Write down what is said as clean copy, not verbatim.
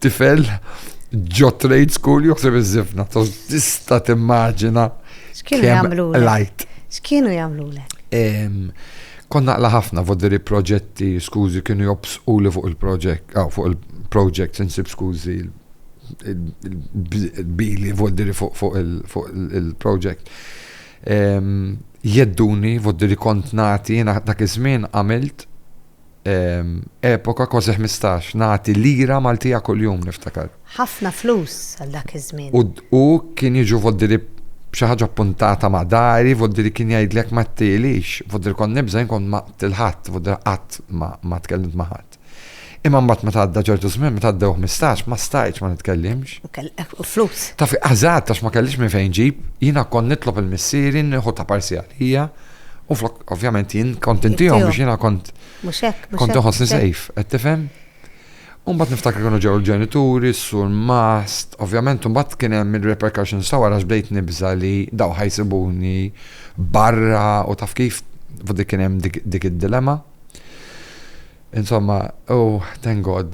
tifel ġo trade school joħseb iż-żifna. Tista' timmaġina X'kienu jagħmlulek? lajt. X'kienu jagħmlulek? Konna naqla ħafna vodiri proġetti, skużi, kienu jobsqu li fuq il-project, insib skużi, il-bili vodiri fuq il-project. Jedduni vodiri kont nati, dak iż-żmien għamilt epoka kważi 15, nati lira Maltija kuljum niftakar. Ħafna flus għal dak iż-żmien. U kien jiġu vodiri b'xi ħaġa puntata ma' dari, vodiri kien jgħidlek ma ttilix, vodiri kon nibża jkun ma tilħadd, vodiri qatt ma tkellimt ma' ħadd. Imma mbagħad meta għadda ċertu żmien meta għaddew 15 ma stajtx ma nitkellimx. Flus. Taf għażat għax ma kellix minn fejn ġib, jiena kont nitlob il-missieri nieħu ta' parzjalija u flok ovvjament jien kont intihom biex jiena kont iħossni sejf, qed tifhem? U mbagħad niftakar kienu ġew il-ġenituri, s-sur mast, ovvjament mbagħad kien hemm il-repercussions ta' wara bdejt nibża li daw ħajsibuni barra u taf kif dik kien hemm dik id-dilemma. Insomma, oh, thank God.